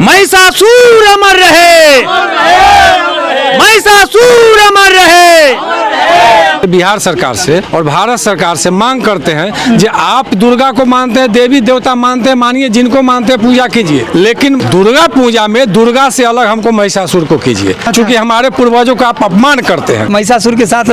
महिषासुर अमर रहे, महिषासुर अमर रहे। बिहार सरकार से और भारत सरकार से मांग करते हैं कि आप दुर्गा को मानते हैं, देवी देवता मानते हैं, मानिए जिनको मानते हैं पूजा कीजिए, लेकिन दुर्गा पूजा में दुर्गा से अलग हमको महिषासुर को कीजिए, क्योंकि हमारे पूर्वजों का आप अपमान करते हैं। महिषासुर के साथ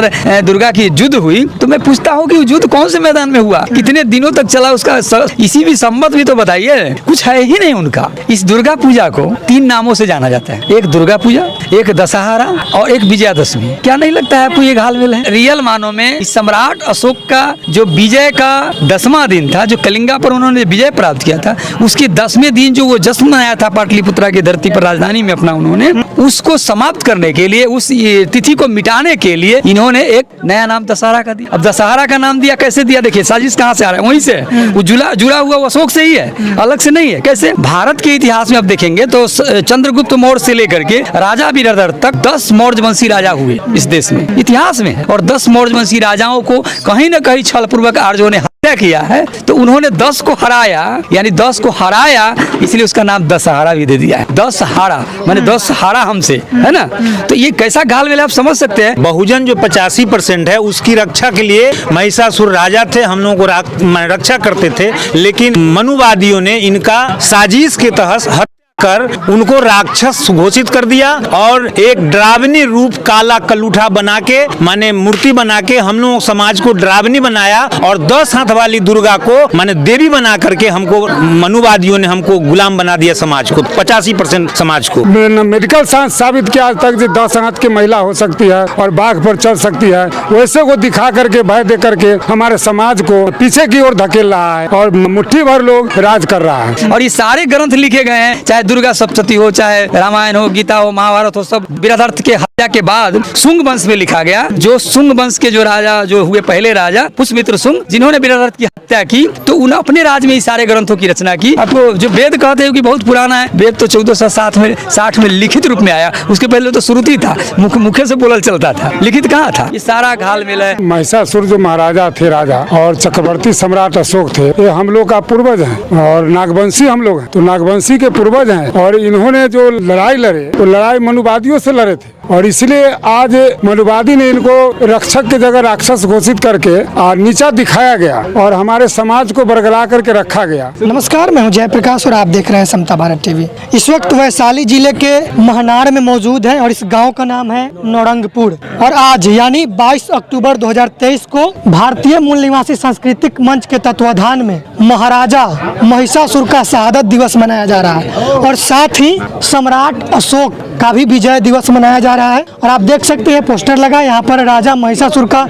दुर्गा की युद्ध हुई, तो मैं पूछता हूँ कि युद्ध कौन से मैदान में हुआ, कितने दिनों तक चला, उसका इसी भी संबंध भी तो बताइए। कुछ है ही नहीं उनका। इस दुर्गा पूजा को 3 नामों से जाना जाता है, एक दुर्गा पूजा, एक दशहरा और एक विजयादशमी। क्या नहीं लगता है आपको ये घालमेल है? रियल मानों में सम्राट अशोक का जो विजय का 10वां दिन था, जो कलिंगा पर उन्होंने विजय प्राप्त किया था, उसके 10वें दिन जो वो जश्न मनाया था पाटलिपुत्रा की धरती पर, राजधानी में अपना, उन्होंने उसको समाप्त करने के लिए, उस तिथि को मिटाने के लिए इन्होंने एक नया नाम दशहरा का दिया। अब दशहरा का नाम दिया, कैसे दिया? देखिए साजिश कहाँ से आ रहा है, वहीं से वो जुड़ा हुआ अशोक से ही है, अलग से नहीं है। कैसे? भारत के इतिहास में अब देखेंगे तो चंद्रगुप्त मौर्य से लेकर के राजा वीरभद्र तक 10 मौर्यवंशी राजा हुए इस देश में, इतिहास में है। और 10 मौर्यवंशी राजाओं को कहीं न कहीं छलपूर्वक आर्यों ने हत्या किया है, तो उन्होंने 10 को हराया, यानी 10 को हराया, इसलिए उसका नाम दशहरा भी दे दिया है। 10 हारा माने 10 हारा हमसे, है ना? तो ये कैसा घालमेल आप समझ सकते हैं। बहुजन जो 85% है उसकी रक्षा के लिए महिषासुर राजा थे, हम लोगों को रक्षा करते थे, लेकिन मनुवादियों ने इनका साजिश के तहत कर उनको राक्षस घोषित कर दिया और एक डरावनी रूप काला कलूठा बना के, माने मूर्ति बना के हम लोग समाज को डरावनी बनाया और 10 हाथ वाली दुर्गा को माने देवी बना करके हमको मनुवादियों ने हमको गुलाम बना दिया, समाज को, 85% समाज को। मेडिकल साइंस साबित किया आज तक 10 हाथ की महिला हो सकती है और बाघ पर चल सकती है, वैसे को दिखा करके, भय दे करके हमारे समाज को पीछे की ओर धकेल रहा है और मुट्ठी भर लोग राज कर रहा है। और ये सारे ग्रंथ लिखे गए हैं, चाहे दुर्गा सप्तशती हो, चाहे रामायण हो, गीता हो, महाभारत हो, सब वीरभद्र के हत्या के बाद शुंग वंश में लिखा गया। जो शुंग वंश के जो राजा जो हुए, पहले राजा पुष्यमित्र शुंग, जिन्होंने वीरभद्र की हत्या की, तो उन्होंने अपने राज में ही सारे ग्रंथों की रचना की। आपको जो वेद कहते हैं कि बहुत पुराना है, वेद तो 1460 में लिखित रूप में आया, उसके पहले तो श्रुति था, मुखे से बोलल चलता था, लिखित कहाँ था? ये सारा घालमेल है। महिषासुर जो महाराजा थे, राजा और चक्रवर्ती सम्राट अशोक थे, ये हम लोग का पूर्वज है और नागवंशी हम लोग हैं, तो नागवंशी के पूर्वज हैं। और इन्होंने जो लड़ाई लड़े, तो लड़ाई मनुवादियों से लड़े थे और इसलिए आज मनुवादी ने इनको रक्षक की जगह राक्षस घोषित करके और नीचा दिखाया गया और हमारे समाज को बरगला करके रखा गया। नमस्कार, मैं हूं जयप्रकाश और आप देख रहे हैं समता भारत टीवी। इस वक्त वैशाली जिले के महनार में मौजूद है और इस गांव का नाम है नौरंगपुर। और आज यानी 22 अक्टूबर 2023 को भारतीय मूल निवासी सांस्कृतिक मंच के तत्वाधान में महाराजा महिषासुर का शहादत दिवस मनाया जा रहा है और साथ ही सम्राट अशोक का भी विजय दिवस मनाया जा रहा है। और आप देख सकते हैं पोस्टर लगा, यहाँ पर राजा महिषासुर का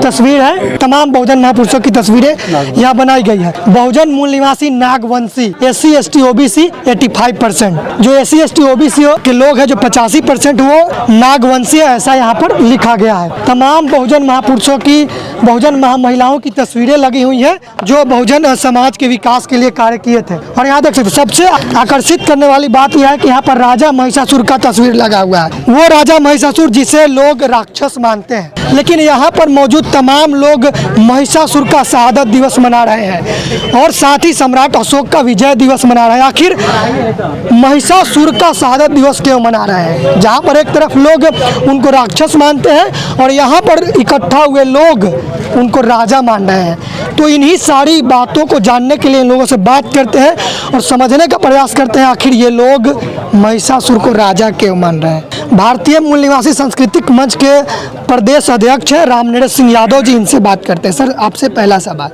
तस्वीर है, तमाम बहुजन महापुरुषों की तस्वीरें यहाँ बनाई गई है। बहुजन मूल निवासी नागवंशी SC ST OBC 85%, जो SC ST OBC के लोग हैं जो 85% वो नागवंशी है, ऐसा यहाँ पर लिखा गया है। तमाम बहुजन महापुरुषों की, बहुजन महिलाओं की तस्वीरें लगी हुई है जो बहुजन समाज के विकास के लिए कार्य किए थे। और यहाँ देख सकते, सबसे आकर्षित करने वाली बात यह है कि यहाँ पर राजा महिषासुर का तस्वीर लगा हुआ है, वो राजा महिषासुर जिसे लोग राक्षस मानते हैं, लेकिन यहाँ पर मौजूद तमाम लोग महिषासुर का शहादत दिवस मना रहे हैं और साथ ही सम्राट अशोक का विजय दिवस मना रहे हैं। आखिर महिषासुर का शहादत दिवस क्यों मना रहे हैं? जहाँ पर एक तरफ लोग उनको राक्षस मानते हैं और यहाँ पर इकट्ठा हुए लोग उनको राजा मान रहे हैं। तो इन्हीं सारी बातों को जानने के लिए इन लोगों से बात करते हैं और समझने का प्रयास करते हैं आखिर ये लोग महिषासुर को राजा क्यों मान रहे हैं। भारतीय मूल निवासी सांस्कृतिक मंच के प्रदेश अध्यक्ष है रामनरेश सिंह यादव जी, इनसे बात करते हैं। सर, आपसे पहला सवाल,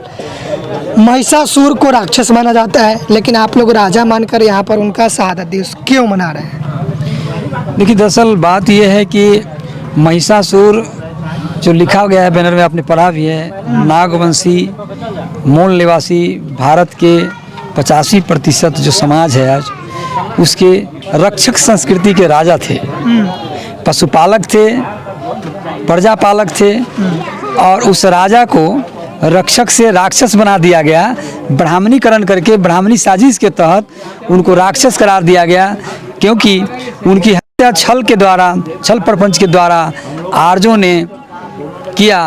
महिषासुर को राक्षस माना जाता है लेकिन आप लोग राजा मानकर यहाँ पर उनका शहादत दिवस क्यों मना रहे हैं? देखिए, दरअसल बात यह है कि महिषासुर जो लिखा गया है बैनर में, आपने पढ़ा भी है, नागवंशी मूल निवासी भारत के 85% जो समाज है आज, उसके रक्षक संस्कृति के राजा थे, पशुपालक थे, प्रजापालक थे और उस राजा को रक्षक से राक्षस बना दिया गया, ब्राह्मणीकरण करके, ब्राह्मणी साजिश के तहत उनको राक्षस करार दिया गया, क्योंकि उनकी हत्या छल के द्वारा, छल प्रपंच के द्वारा आर्यों ने किया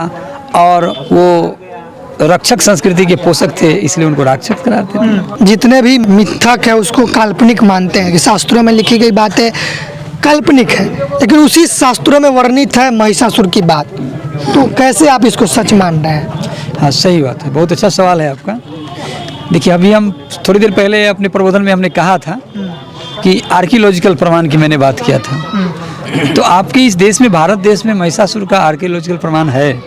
और वो रक्षक संस्कृति के पोषक थे, इसलिए उनको राक्षस कराते थे। जितने भी मिथक है उसको काल्पनिक मानते हैं कि शास्त्रों में लिखी गई बातें काल्पनिक है, लेकिन उसी शास्त्रों में वर्णित है महिषासुर की बात, तो कैसे आप इसको सच मान रहे हैं? हाँ, सही बात है, बहुत अच्छा सवाल है आपका। देखिए, अभी हम थोड़ी देर पहले अपने प्रबोधन में हमने कहा था कि आर्कियोलॉजिकल प्रमाण की मैंने बात किया था। तो आपके इस देश में, भारत देश में महिषासुर का आर्कियोलॉजिकल प्रमाण है,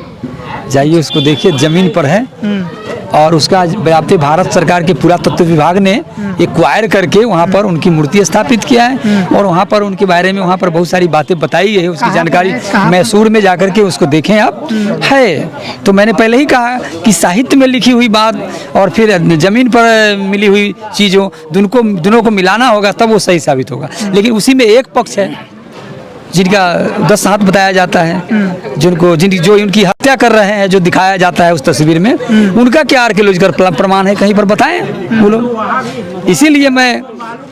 जाइए उसको देखिए, जमीन पर है। और उसका व्याप्ति भारत सरकार के पुरातत्व विभाग ने एक्वायर करके वहाँ पर उनकी मूर्ति स्थापित किया है और वहाँ पर उनके बारे में वहाँ पर बहुत सारी बातें बताई है, उसकी जानकारी मैसूर में जाकर के उसको देखें आप, है। तो मैंने पहले ही कहा कि साहित्य में लिखी हुई बात और फिर जमीन पर मिली हुई चीज़ों दोनों को मिलाना होगा, तब वो सही साबित होगा। लेकिन उसी में एक पक्ष है जिनका 10 हाथ बताया जाता है, जो उनकी हत्या कर रहे हैं, जो दिखाया जाता है उस तस्वीर में, उनका क्या आर्कियोलॉजिकल प्रमाण है, कहीं पर बताएं बोलो। इसीलिए मैं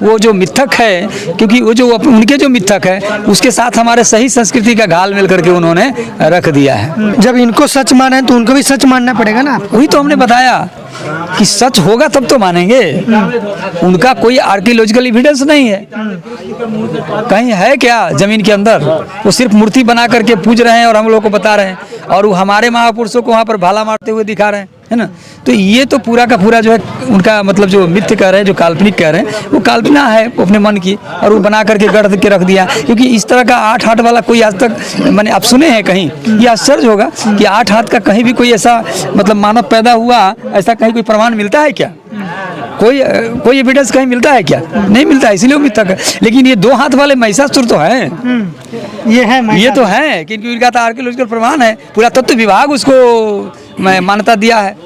वो जो मिथक है, क्योंकि वो जो उनके जो मिथक है उसके साथ हमारे सही संस्कृति का घाल मिल करके उन्होंने रख दिया है। जब इनको सच माना है तो उनको भी सच मानना पड़ेगा ना। वही तो हमने बताया कि सच होगा तब तो मानेंगे। उनका कोई आर्कियोलॉजिकल एविडेंस नहीं है, कहीं है क्या जमीन के अंदर? वो सिर्फ मूर्ति बना करके पूज रहे हैं और हम लोग को बता रहे हैं, और वो हमारे महापुरुषों को वहाँ पर भाला मारते हुए दिखा रहे हैं, है ना। तो ये तो पूरा का पूरा जो है उनका मतलब जो मिथ्य कह रहे हैं, जो काल्पनिक कह रहे हैं, वो कल्पना है अपने मन की, और वो बना करके गढ़ के रख दिया। क्योंकि इस तरह का 8 हाथ वाला कोई आज तक मैंने आप सुने हैं कहीं? ये आश्चर्य होगा कि 8 हाथ का कहीं भी कोई ऐसा मतलब मानव पैदा हुआ, ऐसा कहीं कोई प्रमाण मिलता है क्या? कोई एविडेंस कहीं मिलता है क्या? नहीं मिलता है, इसलिए वो मिथक है। लेकिन ये 2 हाथ वाले महिषासुर तो है, ये तो है, क्योंकि इनका तो आर्कियोलॉजिकल प्रमाण है, पूरा तत्व विभाग उसको मान्यता दिया है।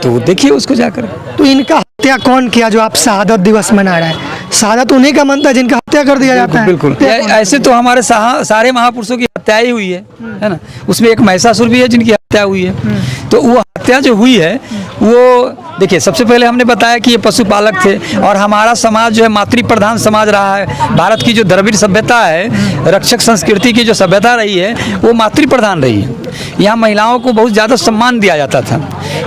तो देखिए उसको जाकर। तो इनका हत्या कौन किया जो आप शहादत दिवस मना रहे हैं? शहादत उन्हीं का मनता है जिनका हत्या कर दिया जाता है। बिल्कुल, ऐसे तो हमारे सारे महापुरुषों की हत्या ही हुई है ना। उसमें एक महिषासुर भी है जिनकी हत्या हुई है। तो वो हत्या जो हुई है वो देखिए, सबसे पहले हमने बताया कि ये पशुपालक थे, और हमारा समाज जो है मातृ प्रधान समाज रहा है। भारत की जो द्रविड़ सभ्यता है, रक्षक संस्कृति की जो सभ्यता रही है, वो मातृ प्रधान रही है। यहाँ महिलाओं को बहुत ज़्यादा सम्मान दिया जाता था,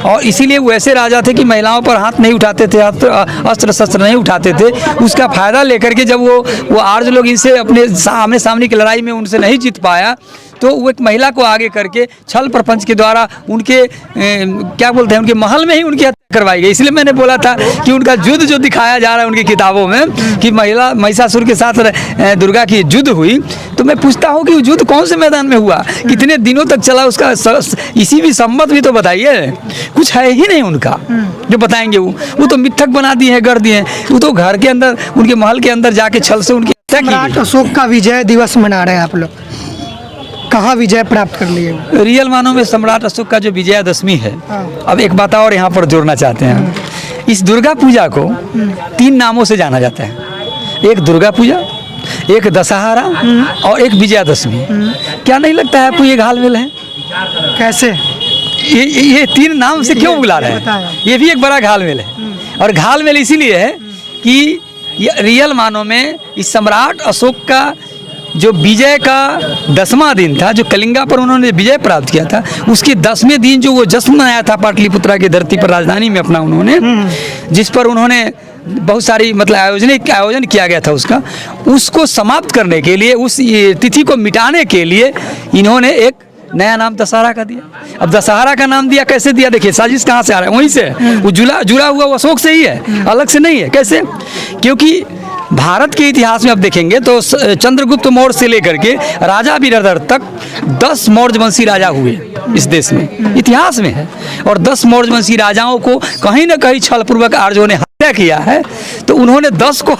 और इसीलिए वो ऐसे राजा थे कि महिलाओं पर हाथ नहीं उठाते थे, अस्त्र शस्त्र नहीं उठाते थे। उसका फायदा लेकर के जब वो आर्य लोग इनसे अपने आमने सामने की लड़ाई में उनसे नहीं जीत पाया, तो वो एक महिला को आगे करके छल प्रपंच के द्वारा उनके क्या बोलते हैं, उनके महल में ही उनकी हत्या करवाई गई। इसलिए मैंने बोला था कि उनका युद्ध जो दिखाया जा रहा है उनकी किताबों में कि महिषासुर के साथ दुर्गा की युद्ध हुई, तो मैं पूछता हूँ कि वो युद्ध कौन से मैदान में हुआ, कितने दिनों तक चला, उसका इसी भी संबंध भी तो बताइए। कुछ है ही नहीं उनका जो बताएंगे। वो तो मिथक बना दिए हैं, गढ़ दिए हैं। वो तो घर के अंदर, उनके महल के अंदर जाके छल से उनकी हत्या की गई। सम्राट अशोक का विजय दिवस मना रहे हैं आप लोग, कहाँ विजय प्राप्त कर लिए? रियल मानों में सम्राट अशोक का जो विजयादशमी है। अब एक बात और यहाँ पर जोड़ना चाहते हैं, इस दुर्गा पूजा को 3 नामों से जाना जाता है। एक दुर्गा पूजा, एक दशहरा और एक विजयादशमी। क्या नहीं लगता है आपको ये घालमेल है? कैसे? ये 3 नाम से क्यों बुला रहे हैं? ये भी एक बड़ा घालमेल है, और घालमेल इसीलिए है कि रियल मानों में इस सम्राट अशोक का जो विजय का 10वां दिन था, जो कलिंगा पर उन्होंने विजय प्राप्त किया था, उसके 10वें दिन जो वो जश्न मनाया था पाटलिपुत्रा की धरती पर, राजधानी में अपना उन्होंने, जिस पर उन्होंने बहुत सारी मतलब आयोजन किया गया था उसको समाप्त करने के लिए, उस तिथि को मिटाने के लिए इन्होंने एक नया नाम दशहरा का दिया। अब दशहरा का नाम दिया, कैसे दिया? देखिए साजिश कहाँ से आ रहा है, वहीं से वो जुड़ा हुआ वो अशोक से ही है, अलग से नहीं है। कैसे? क्योंकि भारत के इतिहास में आप देखेंगे तो चंद्रगुप्त मौर्य से लेकर के राजा वीरभद्र तक 10 मौर्यवंशी राजा हुए इस देश में, इतिहास में है। और 10 मौर्यवंशी राजाओं को कहीं ना कहीं छलपूर्वक आर्यों ने हत्या किया है। तो उन्होंने 10 को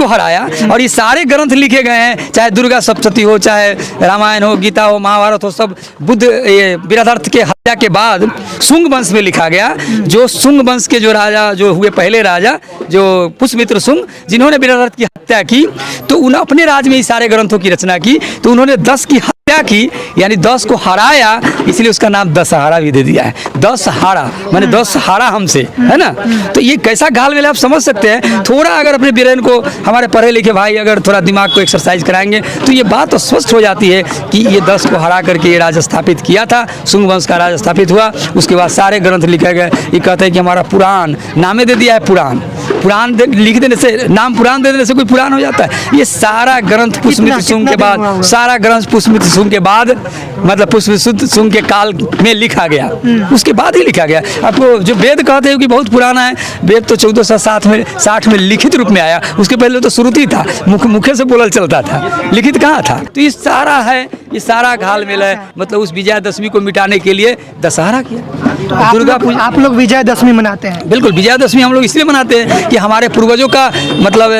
हराया और ये सारे ग्रंथ लिखे गए हैं, चाहे दुर्गा सप्तशती हो, चाहे रामायण हो, गीता हो, महाभारत हो, सब बुद्ध वीरभद्र के हत्या के बाद शुंग वंश में लिखा गया। जो शुंग वंश के जो राजा जो हुए, पहले राजा जो पुष्यमित्र शुंग, जिन्होंने वीरभद्र की हत्या की, तो उन्होंने अपने राज्य में इस सारे ग्रंथों की रचना की। तो उन्होंने 10 की क्या की, यानी 10 को हराया, इसलिए उसका नाम दशहरा भी दे दिया है। 10 हारा माने 10 हारा हमसे, है ना। तो ये कैसा घाल मेला आप समझ सकते हैं। थोड़ा अगर अपने ब्रेन को, हमारे पढ़े लिखे भाई अगर थोड़ा दिमाग को एक्सरसाइज कराएंगे तो ये बात तो स्पष्ट हो जाती है कि ये 10 को हरा करके ये राज स्थापित किया था, शुंग वंश का राज स्थापित हुआ। उसके बाद सारे ग्रंथ लिखे गए। ये कहते हैं कि हमारा पुराण, नामे दे दिया है पुराण। पुराण लिख देने से, नाम पुराण दे देने से कोई पुराण हो जाता है। ये सारा ग्रंथ पुष्पमित्र शुंग के बाद, सारा ग्रंथ पुष्पमित्र शुंग के बाद, मतलब पुष्पमित्र शुंग के काल में लिखा गया, उसके बाद ही लिखा गया। आपको जो वेद कहते हैं कि बहुत पुराना है, वेद तो 1460 में लिखित रूप में आया। उसके पहले तो श्रुति था, मुखे से बोलल चलता था, लिखित कहाँ था। तो ये सारा है, ये सारा घाल मेल है। मतलब उस विजयादशमी को मिटाने के लिए दशहरा किया। तो दुर्गा पूजा आप लोग विजयदशमी मनाते हैं? बिल्कुल, विजयादशमी हम लोग इसलिए मनाते हैं कि हमारे पूर्वजों का मतलब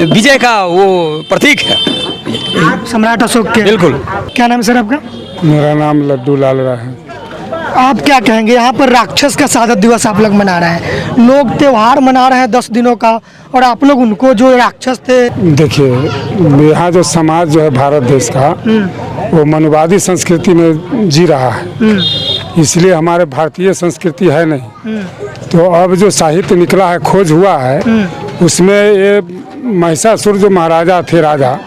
विजय का वो प्रतीक है, सम्राट अशोक के। बिल्कुल। क्या नाम है सर आपका? मेरा नाम लड्डू लाल राय है। आप क्या कहेंगे, यहाँ पर राक्षस का शहादत दिवस आप लोग मना रहे हैं, लोग त्योहार मना रहे हैं 10 दिनों का, और आप लोग उनको जो राक्षस थे। देखिए, यहाँ जो समाज जो है भारत देश का, वो मनुवादी संस्कृति में जी रहा है, इसलिए हमारे भारतीय संस्कृति है नहीं। तो अब जो साहित्य निकला है, खोज हुआ है, उसमें ये महिषासुर जो महाराजा थे, राजा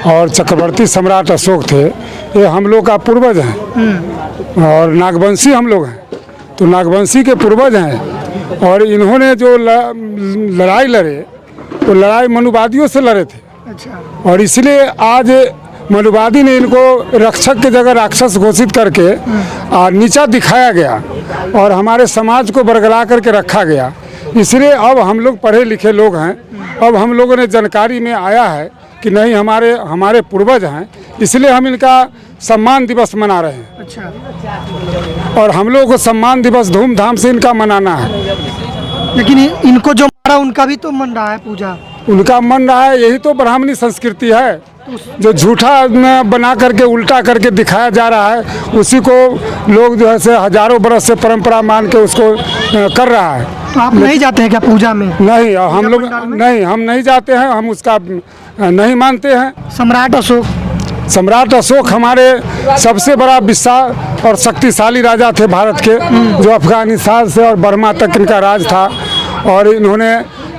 और चक्रवर्ती सम्राट अशोक थे, ये हम लोग का पूर्वज हैं। और नागवंशी हम लोग हैं, तो नागवंशी के पूर्वज हैं। और इन्होंने जो लड़ाई लड़े, तो लड़ाई मनुवादियों से लड़े थे। अच्छा। और इसलिए आज मनुवादी ने इनको रक्षक की जगह राक्षस घोषित करके नीचा दिखाया गया, और हमारे समाज को बरगला करके रखा गया। इसलिए अब हम लोग पढ़े लिखे लोग हैं, अब हम लोगों ने जानकारी में आया है कि नहीं, हमारे पूर्वज हैं, इसलिए हम इनका सम्मान दिवस मना रहे हैं। अच्छा। और हम लोगों को सम्मान दिवस धूमधाम से इनका मनाना है। लेकिन इनको जो मारा उनका भी तो मन रहा है पूजा, उनका मन रहा है, यही तो ब्राह्मणी संस्कृति है। जो झूठा बना करके उल्टा करके दिखाया जा रहा है, उसी को लोग जो है से हजारों बरस से परंपरा मान के उसको कर रहा है। तो आप नहीं जाते हैं क्या पूजा में? नहीं, हम लोग नहीं, हम नहीं जाते हैं, हम उसका नहीं मानते हैं। सम्राट अशोक हमारे सबसे बड़ा विशाल और शक्तिशाली राजा थे भारत के, जो अफगानिस्तान से और बर्मा तक इनका राज था। और इन्होंने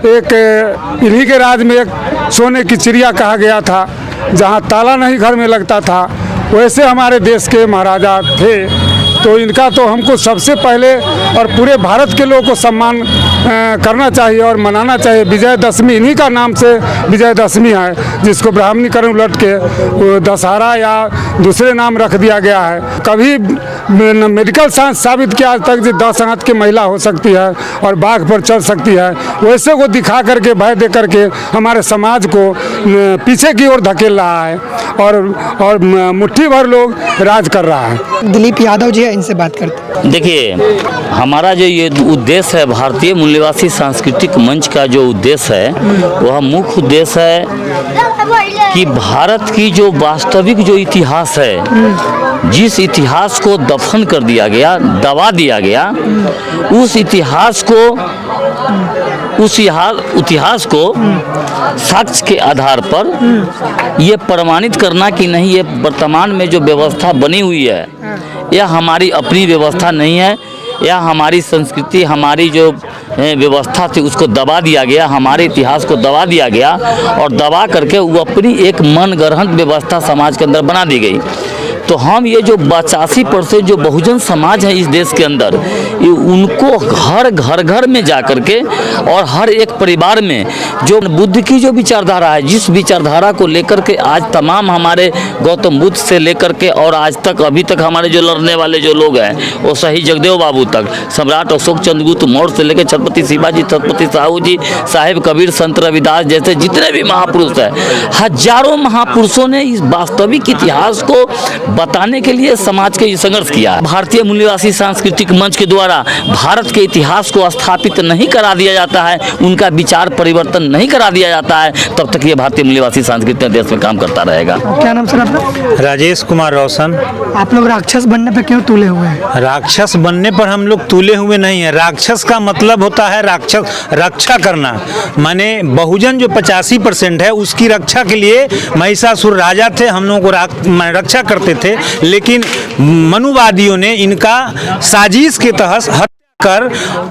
इन्हीं के राज में एक सोने की चिड़िया कहा गया था, जहाँ ताला नहीं घर में लगता था, वैसे हमारे देश के महाराजा थे। तो इनका तो हमको सबसे पहले और पूरे भारत के लोगों को सम्मान करना चाहिए और मनाना चाहिए। विजयदशमी इन्हीं का नाम से विजयदशमी है, जिसको ब्राह्मणीकरण उलट के दशहरा या दूसरे नाम रख दिया गया है। कभी मेडिकल साइंस साबित किया आज तक कि 10 हाथ की महिला हो सकती है और बाघ पर चल सकती है, वैसे को दिखा करके, भय दे करके हमारे समाज को पीछे की ओर धकेल रहा है, और मुट्ठी भर लोग राज कर रहा है। दिलीप यादव जी है, इनसे बात करते हैं। देखिए, हमारा जो ये उद्देश्य है, भारतीय मूल्यवासी सांस्कृतिक मंच का जो उद्देश्य है, वह मुख्य उद्देश्य है कि भारत की जो वास्तविक जो इतिहास है, जिस इतिहास को दफन कर दिया गया, दबा दिया गया, उस इतिहास को साक्ष्य के आधार पर ये प्रमाणित करना कि नहीं, ये वर्तमान में जो व्यवस्था बनी हुई है, यह हमारी अपनी व्यवस्था नहीं है, यह हमारी संस्कृति, हमारी जो व्यवस्था थी उसको दबा दिया गया, हमारे इतिहास को दबा दिया गया, और दबा करके वो अपनी एक मनगढ़ंत व्यवस्था समाज के अंदर बना दी गई। तो हम ये जो 85% जो बहुजन समाज है इस देश के अंदर, ये उनको घर में जा कर के और हर एक परिवार में जो बुद्ध की जो विचारधारा है, जिस विचारधारा को लेकर के आज तमाम हमारे गौतम बुद्ध से लेकर के और आज तक अभी तक हमारे जो लड़ने वाले जो लोग हैं, वो सही जगदेव बाबू तक, सम्राट अशोक चंद्रगुप्त मौर्य से लेकर छत्रपति शिवाजी, छत्रपति साहू जी, साहिब कबीर, संत रविदास जैसे जितने भी महापुरुष हैं, हजारों महापुरुषों ने इस वास्तविक इतिहास को बताने के लिए समाज के संघर्ष किया। भारतीय मूल्यवासी सांस्कृतिक मंच के द्वारा भारत के इतिहास को स्थापित नहीं करा दिया जाता है, उनका विचार परिवर्तन नहीं करा दिया जाता है, तब तक ये भारतीय मूल्यवासी सांस्कृतिक देश में काम करता रहेगा। क्या नाम सर आपका? राजेश कुमार रोशन। आप लोग राक्षस बनने पे क्यों तुले हुए हैं? राक्षस बनने पर हम लोग तुले हुए नहीं है। राक्षस का मतलब होता है रक्षा करना, माने बहुजन जो 85% है उसकी रक्षा के लिए महिषासुर राजा थे, हम लोगों को रक्षा करते थे। थे, लेकिन मनुवादियों ने इनका साजिश के तहत कर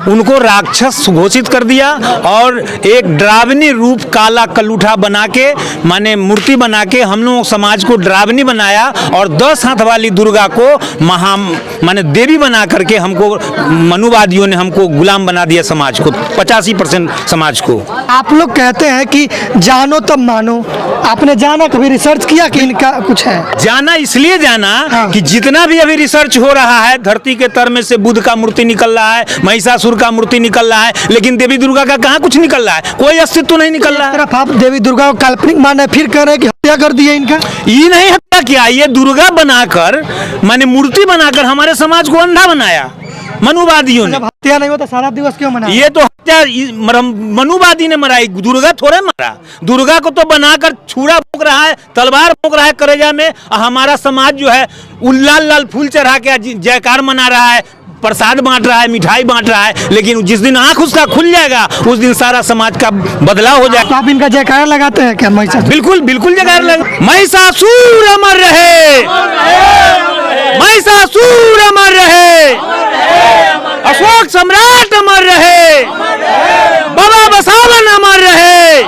उनको राक्षस घोषित कर दिया और एक डरावनी रूप काला कलूठा बना के माने मूर्ति बना के हम लोग समाज को डरावनी बनाया और 10 हाथ वाली दुर्गा को माने देवी बना करके हमको मनुवादियों ने हमको गुलाम बना दिया, समाज को 85% समाज को। आप लोग कहते हैं कि जानो तब मानो, आपने जाना कभी रिसर्च किया कि इनका कुछ है? जाना इसलिए जाना कि जितना भी अभी रिसर्च हो रहा है, धरती के तर में से बुद्ध का मूर्ति निकल रहा है, महिषासुर का मूर्ति निकल रहा है, लेकिन देवी दुर्गा का कहाँ कुछ निकल रहा है, कोई अस्तित्व नहीं निकल रहा है। तरफ आप देवी दुर्गा को काल्पनिक मान रहे, फिर कह रहे हैं कि हत्या कर दी है इनका। ये नहीं हत्या किया, ये दुर्गा बनाकर माने मूर्ति बनाकर हमारे समाज को अंधा बनाया मनुवादियों ने। जब हत्या नहीं होता सारा दिवस क्यों मनाया? ये तो हत्या मनुवादी ने मराई, दुर्गा थोड़े मरा। दुर्गा को तो बनाकर छुरा फूंक रहा है, तलवार फूंक रहा है करेजा में, और हमारा समाज जो है लाल लाल फूल चढ़ा के जयकार मना रहा है, प्रसाद बांट रहा है, मिठाई बांट रहा है, लेकिन जिस दिन आंख उसका खुल जाएगा उस दिन सारा समाज का बदलाव हो जाएगा। तो आप इनका जयकारा लगाते हैं क्या? महिषासुर? बिल्कुल बिल्कुल जयकार लगा। महिषासुर अमर रहे, महिषासुर अमर रहे, अशोक सम्राट अमर रहे, बाबा बसावन अमर रहे।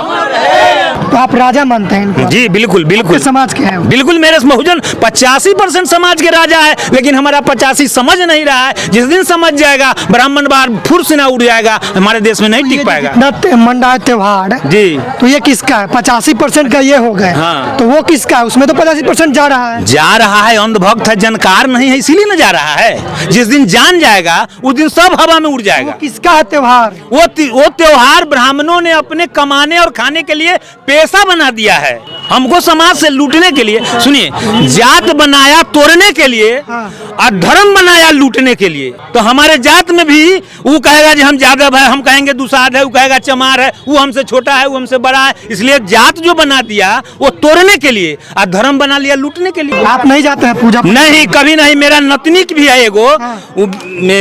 तो आप राजा मानते हैं इनको? जी बिल्कुल बिल्कुल। समाज के हैं? बिल्कुल, मेरे बहुजन 85% समाज के राजा है, लेकिन हमारा 85 समझ नहीं रहा है। जिस दिन समझ जाएगा ब्राह्मणवाद फुर से ना उड़ जाएगा, हमारे देश में नहीं टिक पाएगा। मंडा त्योहार जी, तो ये किसका है? 85% का ये हो गए। हाँ। तो वो किसका है? उसमें तो 85% जा रहा है। जा रहा है, अंधभक्त है, जानकार नहीं है, इसीलिए न जा रहा है। जिस दिन जान जाएगा उस दिन सब हवा में उड़ जाएगा। किसका है त्योहार? वो त्योहार ब्राह्मणों ने अपने कमाने और खाने के लिए पेशा बना दिया है, हमको समाज से लूटने के लिए। सुनिए, जात बनाया तोड़ने के लिए और धर्म बनाया लूटने के लिए। तो हमारे जात में भी वो कहेगा जी हम यादव है, हम कहेंगे दुसाध है, वो कहेगा चमार है, वो हमसे छोटा है, वो हमसे बड़ा है। इसलिए जात जो बना दिया वो तोड़ने के लिए और धर्म बना लिया लूटने के लिए। आप नहीं जाते हैं पूजा? नहीं, कभी नहीं। मेरा नतनिक भी है एगो,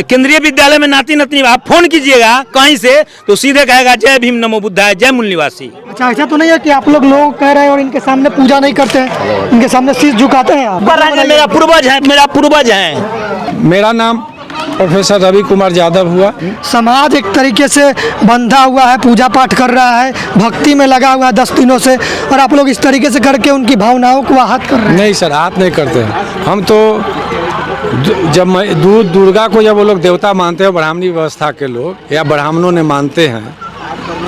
केंद्रीय विद्यालय में नाती नतनी। आप फोन कीजिएगा कहीं से तो सीधे कहेगा जय भीम नमो बुद्धाय, जय मूल निवासी। अच्छा, ऐसा तो नहीं है कि आप लोग कह रहे हैं और इनके सामने पूजा नहीं करते हैं, इनके सामने शीश झुकाते हैं आप? मेरा पूर्वज है, मेरा पूर्वज है। मेरा नाम प्रोफेसर रवि कुमार यादव हुआ। समाज एक तरीके से बंधा हुआ है, पूजा पाठ कर रहा है, भक्ति में लगा हुआ है 10 दिनों से, और आप लोग इस तरीके से करके उनकी भावनाओं को आहत कर रहे हैं। नहीं सर, आहत नहीं करते हैं हम तो। जब दुर्गा को जब वो लोग देवता मानते हैं, ब्राह्मणी व्यवस्था के लोग या ब्राह्मणों ने मानते हैं,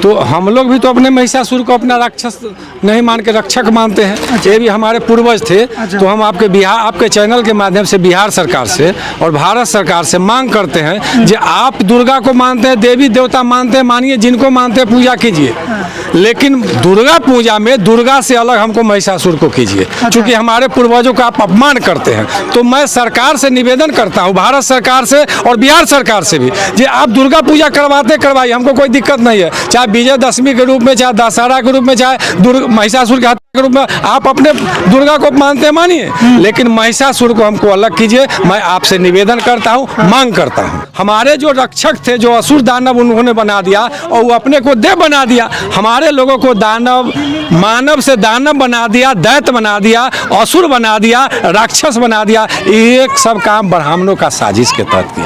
तो हम लोग भी तो अपने महिषासुर को अपना राक्षस नहीं मान के रक्षक मानते हैं। ये भी हमारे पूर्वज थे। तो हम आपके चैनल के माध्यम से बिहार सरकार से और भारत सरकार से मांग करते हैं कि आप दुर्गा को मानते हैं, देवी देवता मानते हैं, मानिए, जिनको मानते हैं पूजा कीजिए, लेकिन दुर्गा पूजा में दुर्गा से अलग हमको महिषासुर को कीजिए, क्योंकि हमारे पूर्वजों का आप अपमान करते हैं। तो मैं सरकार से निवेदन करता हूँ, भारत सरकार से और बिहार सरकार से भी, कि आप दुर्गा पूजा करवाइए, हमको कोई दिक्कत नहीं है। चाहे विजयदशमी के रूप में, चाहे दशहरा के रूप में, चाहे महिषासुर के हत्या के रूप में, आप अपने दुर्गा को मानते हैं मानिए, लेकिन महिषासुर को हमको अलग कीजिए। मैं आपसे निवेदन करता हूँ, मांग करता हूँ। हमारे जो रक्षक थे, जो असुर दानव उन्होंने बना दिया और वो अपने को देव बना दिया। हमारे लोगों को दानव, मानव से दानव बना दिया, दैत्य बना दिया, असुर बना दिया, राक्षस बना दिया। ये सब काम ब्राह्मणों का साजिश के तहत किया।